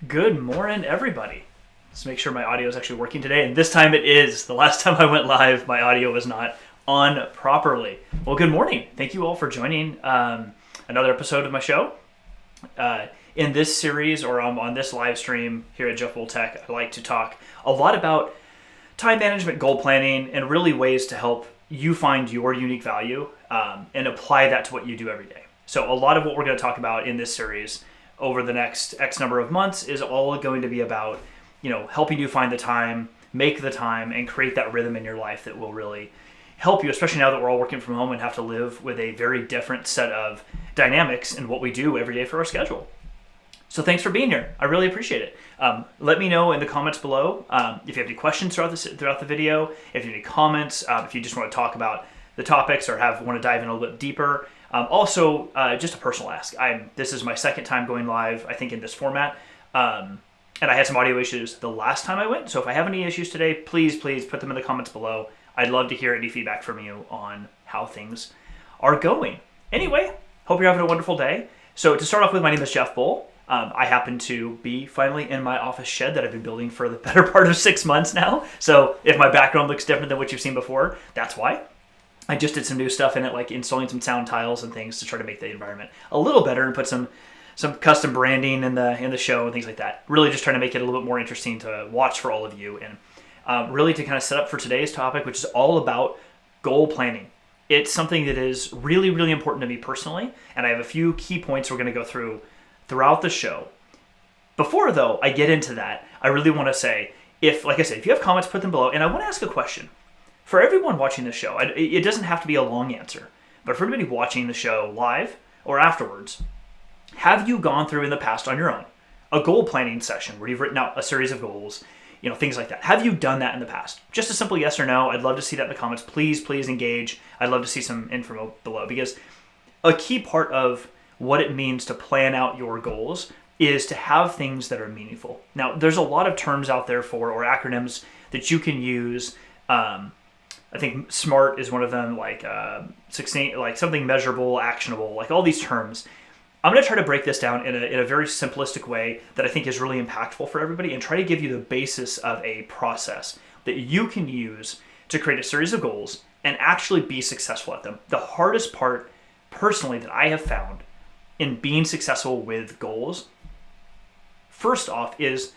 Good morning, everybody. Let's make sure my audio is actually working today, and this time it is. The last time I went live, my audio was not on properly. Well, good morning. Thank you all for joining another episode of my show. In this series, or on this live stream here at Jeff Bull Tech, I like to talk a lot about time management, goal planning, and really ways to help you find your unique value and apply that to what you do every day. So a lot of what we're going to talk about in this series over the next X number of months is all going to be about, helping you find the time, make the time, and create that rhythm in your life that will really help you, especially now that we're all working from home and have to live with a very different set of dynamics in what we do every day for our schedule. So thanks for being here. I really appreciate it. Let me know in the comments below if you have any questions throughout the video, if you have any comments, if you just want to talk about the topics or want to dive in a little bit deeper. Also, just a personal ask. This is my second time going live, I think, in this format. And I had some audio issues the last time I went. So if I have any issues today, please put them in the comments below. I'd love to hear any feedback from you on how things are going. Anyway, hope you're having a wonderful day. So to start off with, my name is Jeff Bull. I happen to be finally in my office shed that I've been building for the better part of 6 months now. So if my background looks different than what you've seen before, that's why. I just did some new stuff in it, like installing some sound tiles and things to try to make the environment a little better and put some custom branding in the show and things like that. Really just trying to make it a little bit more interesting to watch for all of you, and really to kind of set up for today's topic, which is all about goal planning. It's something that is really, really important to me personally, and I have a few key points we're going to go through throughout the show. Before, though, I get into that, I really want to say, if you have comments, put them below, and I want to ask a question. For everyone watching the show, it doesn't have to be a long answer, but for everybody watching the show live or afterwards, have you gone through in the past on your own a goal planning session where you've written out a series of goals, things like that? Have you done that in the past? Just a simple yes or no. I'd love to see that in the comments. Please engage. I'd love to see some info below, because a key part of what it means to plan out your goals is to have things that are meaningful. Now, there's a lot of terms out there or acronyms that you can use. I think SMART is one of them, like 16, like something measurable, actionable, like all these terms. I'm going to try to break this down in a very simplistic way that I think is really impactful for everybody, and try to give you the basis of a process that you can use to create a series of goals and actually be successful at them. The hardest part, personally, that I have found in being successful with goals, first off, is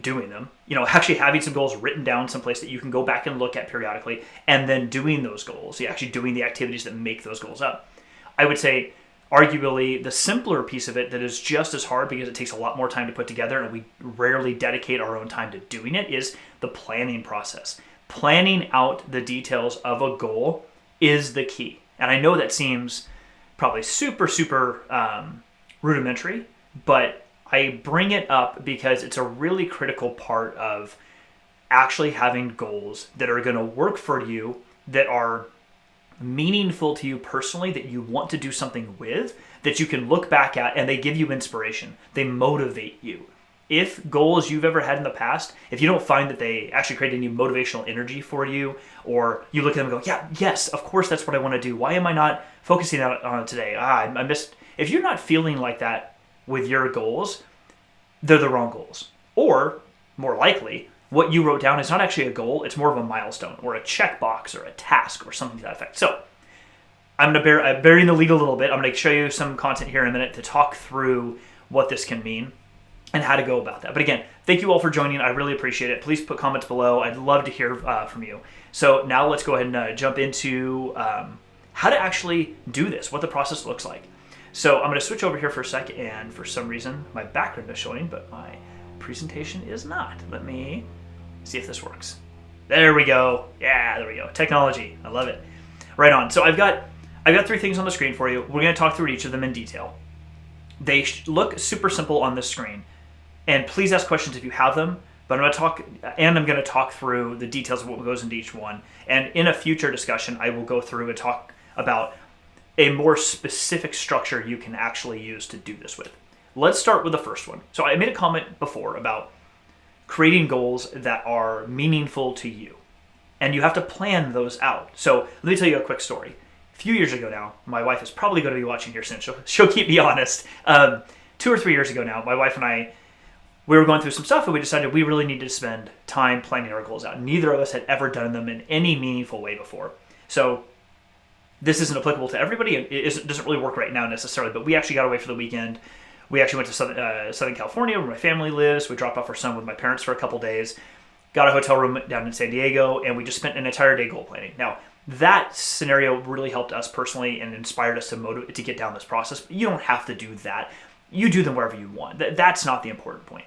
doing them. Actually having some goals written down someplace that you can go back and look at periodically, and then doing those goals. Actually doing the activities that make those goals up. I would say arguably the simpler piece of it that is just as hard, because it takes a lot more time to put together and we rarely dedicate our own time to doing it, is the planning process. Planning out the details of a goal is the key. And I know that seems probably super rudimentary, but I bring it up because it's a really critical part of actually having goals that are going to work for you, that are meaningful to you personally, that you want to do something with, that you can look back at and they give you inspiration. They motivate you. If goals you've ever had in the past, if you don't find that they actually create any motivational energy for you, or you look at them and go, yes, of course that's what I want to do. Why am I not focusing on it today? I missed. If you're not feeling like that with your goals, they're the wrong goals. Or, more likely, what you wrote down is not actually a goal, it's more of a milestone, or a checkbox, or a task, or something to that effect. So, I'm burying the lead a little bit. I'm going to show you some content here in a minute to talk through what this can mean and how to go about that. But again, thank you all for joining. I really appreciate it. Please put comments below. I'd love to hear from you. So now let's go ahead and jump into how to actually do this, what the process looks like. So I'm going to switch over here for a sec, and for some reason my background is showing, but my presentation is not. Let me see if this works. There we go. Yeah, there we go. Technology. I love it. Right on. So I've got 3 things on the screen for you. We're going to talk through each of them in detail. They look super simple on this screen, and please ask questions if you have them. But I'm going to talk through the details of what goes into each one. And in a future discussion, I will go through and talk about a more specific structure you can actually use to do this with. Let's start with the first one. So I made a comment before about creating goals that are meaningful to you, and you have to plan those out. So let me tell you a quick story. A few years ago now, my wife is probably going to be watching here soon. She'll keep me honest. 2 or 3 years ago now, my wife and I we were going through some stuff and we decided we really needed to spend time planning our goals out. Neither of us had ever done them in any meaningful way before. So this isn't applicable to everybody. It doesn't really work right now necessarily, but we actually got away for the weekend. We actually went to Southern California where my family lives. We dropped off our son with my parents for a couple days, got a hotel room down in San Diego, and we just spent an entire day goal planning. Now, that scenario really helped us personally and inspired us to get down this process. But you don't have to do that. You do them wherever you want. That's not the important point.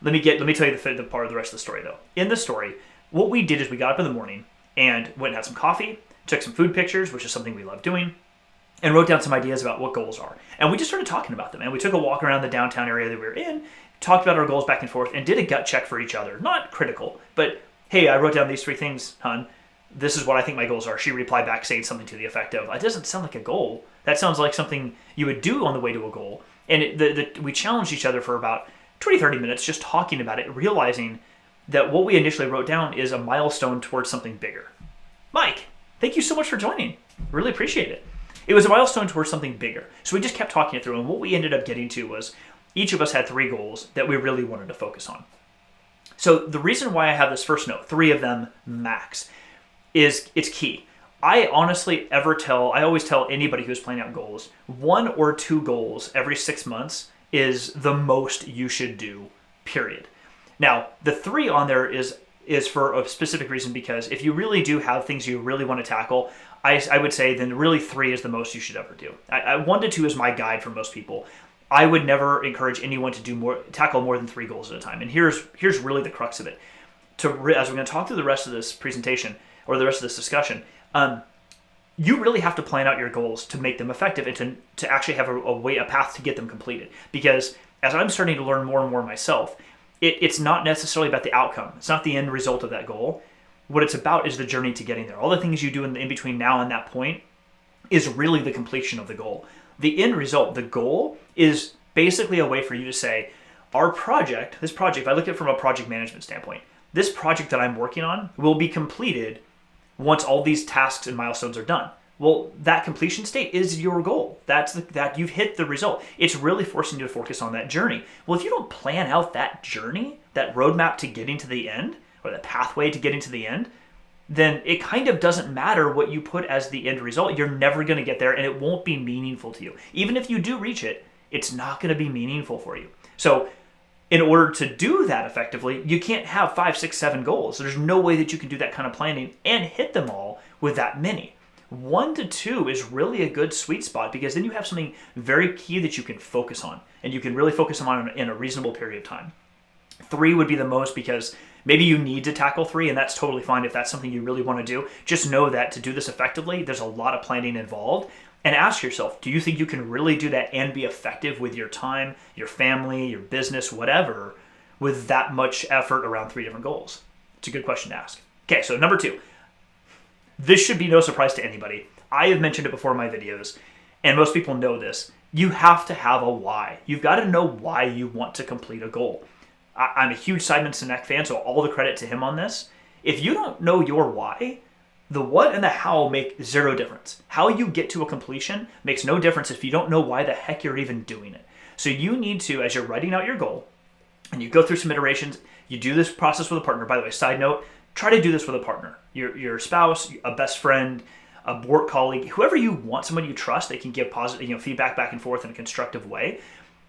Let me tell you the part of the rest of the story, though. In the story, what we did is we got up in the morning and went and had some coffee, took some food pictures, which is something we love doing, and wrote down some ideas about what goals are. And we just started talking about them. And we took a walk around the downtown area that we were in, talked about our goals back and forth, and did a gut check for each other. Not critical, but, hey, I wrote down these 3 things, hon. This is what I think my goals are. She replied back saying something to the effect of, it doesn't sound like a goal. That sounds like something you would do on the way to a goal. And we challenged each other for about 20, 30 minutes just talking about it, realizing that what we initially wrote down is a milestone towards something bigger. Mike, thank you so much for joining. Really appreciate it. It was a milestone towards something bigger. So we just kept talking it through, and what we ended up getting to was each of us had 3 goals that we really wanted to focus on. So the reason why I have this first note, 3 of them max, is it's key. I always tell anybody who's planning out goals, 1 or 2 goals every 6 months is the most you should do, period. Now, the 3 on there is for a specific reason, because if you really do have things you really want to tackle, I would say then really 3 is the most you should ever do. 1 to 2 is my guide for most people. I would never encourage anyone to tackle more than 3 goals at a time. And here's really the crux of it. As we're going to talk through the rest of this presentation or the rest of this discussion, you really have to plan out your goals to make them effective and to actually have a path to get them completed. Because as I'm starting to learn more and more myself, it's not necessarily about the outcome. It's not the end result of that goal. What it's about is the journey to getting there. All the things you do in between now and that point is really the completion of the goal. The end result, the goal, is basically a way for you to say, this project, if I look at it from a project management standpoint, this project that I'm working on will be completed once all these tasks and milestones are done. Well, that completion state is your goal. That you've hit the result. It's really forcing you to focus on that journey. Well, if you don't plan out that journey, that roadmap to getting to the end, or the pathway to getting to the end, then it kind of doesn't matter what you put as the end result. You're never going to get there, and it won't be meaningful to you. Even if you do reach it, it's not going to be meaningful for you. So in order to do that effectively, you can't have 5, 6, 7 goals. There's no way that you can do that kind of planning and hit them all with that many. 1 to 2 is really a good sweet spot, because then you have something very key that you can focus on, and you can really focus on in a reasonable period of time. 3 would be the most, because maybe you need to tackle 3, and that's totally fine if that's something you really want to do. Just know that to do this effectively, there's a lot of planning involved. And ask yourself, do you think you can really do that and be effective with your time, your family, your business, whatever, with that much effort around 3 different goals? It's a good question to ask. Okay, so number 2. This should be no surprise to anybody. I have mentioned it before in my videos, and most people know this. You have to have a why. You've got to know why you want to complete a goal. I'm a huge Simon Sinek fan, so all the credit to him on this. If you don't know your why, the what and the how make 0 difference. How you get to a completion makes no difference if you don't know why the heck you're even doing it. So you need to, as you're writing out your goal, and you go through some iterations, you do this process with a partner. By the way, side note, try to do this with a partner. Your spouse, a best friend, a work colleague, whoever you want, someone you trust, they can give positive feedback back and forth in a constructive way.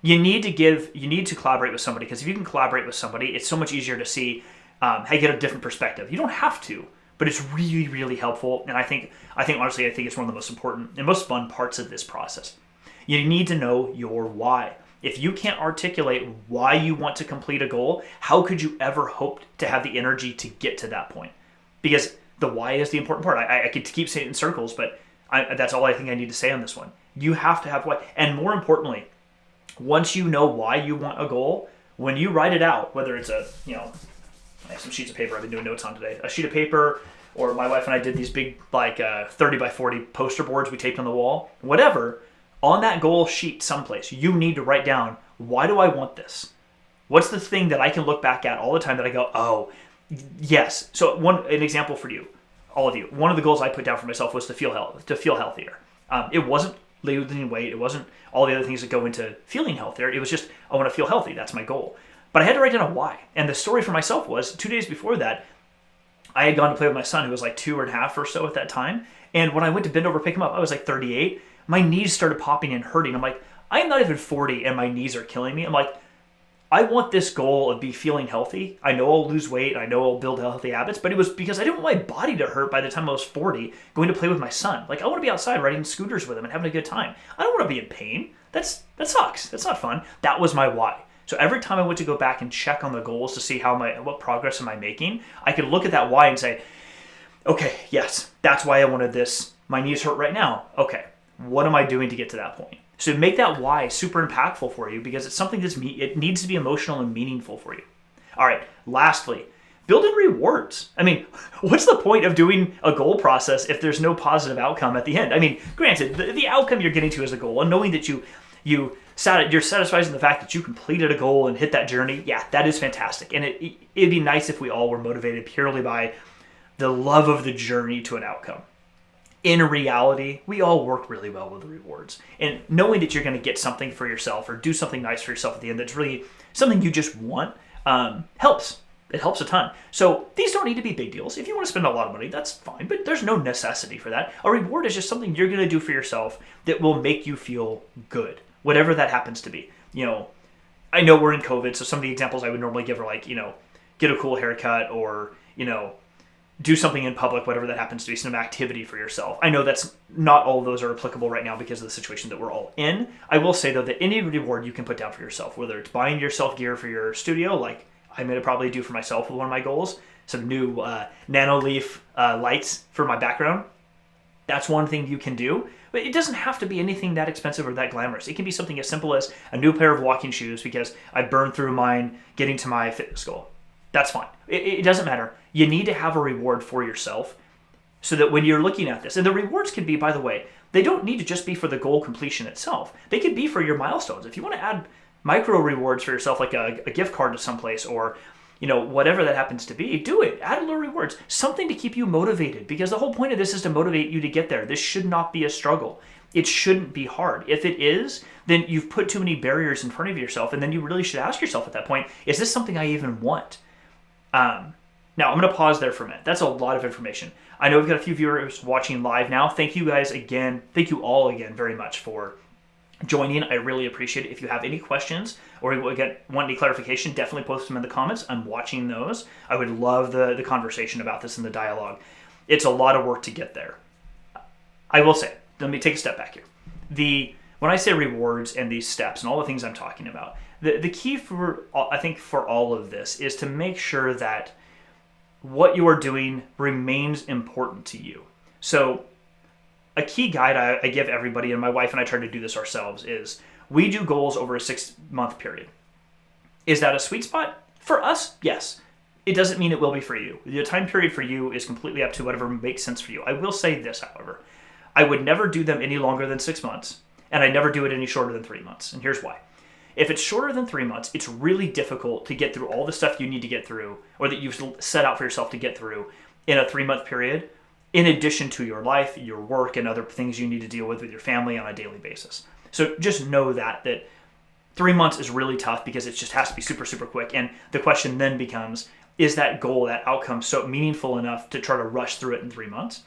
You need to collaborate with somebody, because if you can collaborate with somebody, it's so much easier to see how you get a different perspective. You don't have to, but it's really, really helpful. And I think honestly, it's one of the most important and most fun parts of this process. You need to know your why. If you can't articulate why you want to complete a goal, how could you ever hope to have the energy to get to that point? Because the why is the important part. I could keep saying it in circles, but that's all I think I need to say on this one. You have to have why. And more importantly, once you know why you want a goal, when you write it out, whether it's I have some sheets of paper I've been doing notes on today. A sheet of paper, or my wife and I did these big 30 by 40 poster boards we taped on the wall. Whatever, on that goal sheet someplace, you need to write down, why do I want this? What's the thing that I can look back at all the time that I go, oh, yes. So an example for you, all of you. One of the goals I put down for myself was to feel healthier. It wasn't losing weight. It wasn't all the other things that go into feeling healthier. It was just, I want to feel healthy. That's my goal. But I had to write down a why. And the story for myself was 2 days before that, I had gone to play with my son, who was like 2.5 or so at that time. And when I went to bend over, pick him up, I was like 38. My knees started popping and hurting. I'm like, I'm not even 40 and my knees are killing me. I'm like, I want this goal of be feeling healthy. I know I'll lose weight. I know I'll build healthy habits, but it was because I didn't want my body to hurt by the time I was 40 going to play with my son. Like, I want to be outside riding scooters with him and having a good time. I don't want to be in pain. That sucks. That's not fun. That was my why. So every time I went to go back and check on the goals to see what progress am I making, I could look at that why and say, okay, yes, that's why I wanted this. My knees hurt right now. Okay, what am I doing to get to that point? So make that why super impactful for you, because it's something it needs to be emotional and meaningful for you. All right, lastly, build in rewards. I mean, what's the point of doing a goal process if there's no positive outcome at the end? I mean, granted, the outcome you're getting to is the goal, and knowing that you're satisfied in the fact that you completed a goal and hit that journey, yeah, that is fantastic. And it'd be nice if we all were motivated purely by the love of the journey to an outcome. In reality, we all work really well with the rewards. And knowing that you're going to get something for yourself or do something nice for yourself at the end that's really something you just want helps. It helps a ton. So these don't need to be big deals. If you want to spend a lot of money, that's fine, but there's no necessity for that. A reward is just something you're going to do for yourself that will make you feel good, whatever that happens to be. I know we're in COVID, so some of the examples I would normally give are like, get a cool haircut or, do something in public, whatever that happens to be, some activity for yourself. I know that's not all of those are applicable right now because of the situation that we're all in. I will say, though, that any reward you can put down for yourself, whether it's buying yourself gear for your studio, like I'm going to probably do for myself with one of my goals, some new Nanoleaf lights for my background. That's one thing you can do. But it doesn't have to be anything that expensive or that glamorous. It can be something as simple as a new pair of walking shoes because I burned through mine getting to my fitness goal. That's fine. It doesn't matter. You need to have a reward for yourself so that when you're looking at this, and the rewards can be, by the way, they don't need to just be for the goal completion itself. They could be for your milestones. If you want to add micro rewards for yourself, like a gift card to someplace or whatever that happens to be, do it. Add little rewards, something to keep you motivated, because the whole point of this is to motivate you to get there. This should not be a struggle. It shouldn't be hard. If it is, then you've put too many barriers in front of yourself, and then you really should ask yourself at that point, is this something I even want? Now, I'm going to pause there for a minute. That's a lot of information. I know we've got a few viewers watching live now. Thank you guys again. Thank you all again very much for joining. I really appreciate it. If you have any questions or want any clarification, definitely post them in the comments. I'm watching those. I would love the conversation about this and the dialogue. It's a lot of work to get there. I will say, let me take a step back here. When I say rewards and these steps and all the things I'm talking about, the key for all of this is to make sure that what you are doing remains important to you. So a key guide I give everybody, and my wife and I try to do this ourselves, is we do goals over a 6-month period. Is that a sweet spot? For us, yes. It doesn't mean it will be for you. The time period for you is completely up to whatever makes sense for you. I will say this, however. I would never do them any longer than 6 months, and I never do it any shorter than 3 months. And here's why. If it's shorter than 3 months, it's really difficult to get through all the stuff you need to get through or that you've set out for yourself to get through in a 3-month period, in addition to your life, your work, and other things you need to deal with your family on a daily basis. So just know that 3 months is really tough because it just has to be super, super quick. And the question then becomes, is that goal, that outcome so meaningful enough to try to rush through it in 3 months?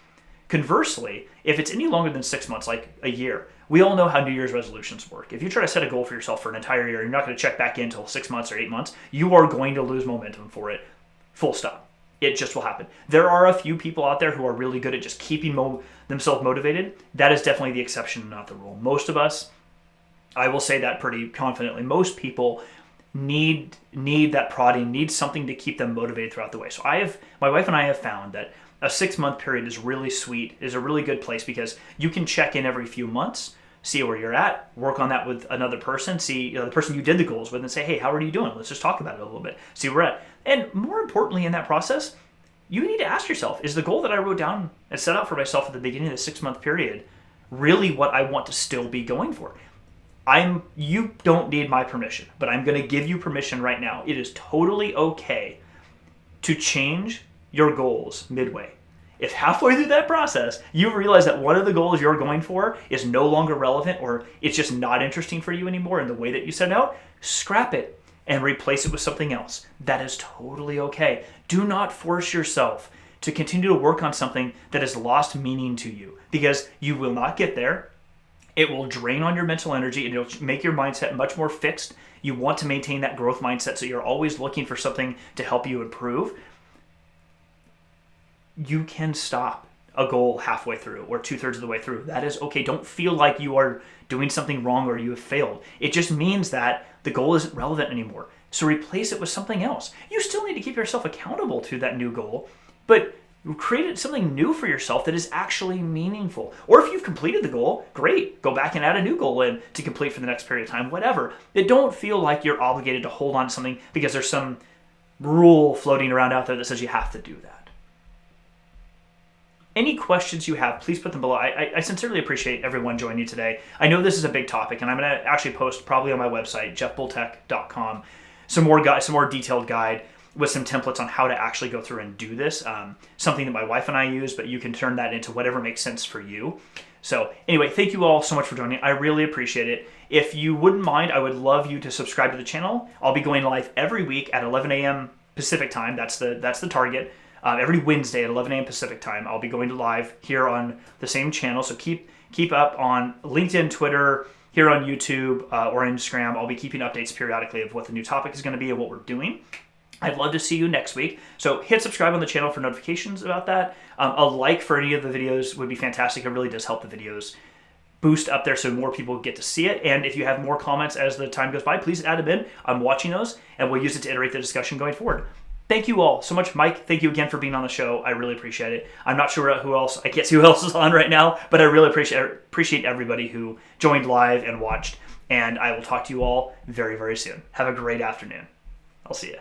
Conversely, if it's any longer than 6 months, like a year, we all know how New Year's resolutions work. If you try to set a goal for yourself for an entire year, you're not going to check back in until 6 months or 8 months, you are going to lose momentum for it. Full stop. It just will happen. There are a few people out there who are really good at just keeping themselves motivated. That is definitely the exception, not the rule. Most of us, I will say that pretty confidently, most people need that prodding, need something to keep them motivated throughout the way. So my wife and I have found that a 6-month period is really sweet, is a really good place because you can check in every few months, see where you're at, work on that with another person, see the person you did the goals with and say, hey, how are you doing? Let's just talk about it a little bit, see where we're at. And more importantly in that process, you need to ask yourself, is the goal that I wrote down and set out for myself at the beginning of the 6-month period really what I want to still be going for? You don't need my permission, but I'm going to give you permission right now. It is totally okay to change your goals midway. If halfway through that process, you realize that one of the goals you're going for is no longer relevant or it's just not interesting for you anymore in the way that you set out, scrap it and replace it with something else. That is totally okay. Do not force yourself to continue to work on something that has lost meaning to you, because you will not get there. It will drain on your mental energy, and it'll make your mindset much more fixed. You want to maintain that growth mindset, so you're always looking for something to help you improve. You can stop a goal halfway through or 2/3 of the way through. That is okay. Don't feel like you are doing something wrong or you have failed. It just means that the goal isn't relevant anymore. So replace it with something else. You still need to keep yourself accountable to that new goal, but create something new for yourself that is actually meaningful. Or if you've completed the goal, great. Go back and add a new goal in to complete for the next period of time, whatever. But don't feel like you're obligated to hold on to something because there's some rule floating around out there that says you have to do that. Any questions you have, please put them below. I sincerely appreciate everyone joining today. I know this is a big topic, and I'm going to actually post probably on my website, jeffbultech.com, some more detailed guide with some templates on how to actually go through and do this. Something that my wife and I use, but you can turn that into whatever makes sense for you. So anyway, thank you all so much for joining. I really appreciate it. If you wouldn't mind, I would love you to subscribe to the channel. I'll be going live every week at 11 a.m. Pacific time. That's the target. Every Wednesday at 11 a.m. Pacific time, I'll be going live here on the same channel. So keep up on LinkedIn, Twitter, here on YouTube or Instagram. I'll be keeping updates periodically of what the new topic is going to be and what we're doing. I'd love to see you next week. So hit subscribe on the channel for notifications about that. A like for any of the videos would be fantastic. It really does help the videos boost up there so more people get to see it. And if you have more comments as the time goes by, please add them in. I'm watching those, and we'll use it to iterate the discussion going forward. Thank you all so much. Mike, thank you again for being on the show. I really appreciate it. I'm not sure who else, I can't see who else is on right now, but I really appreciate everybody who joined live and watched. And I will talk to you all very, very soon. Have a great afternoon. I'll see you.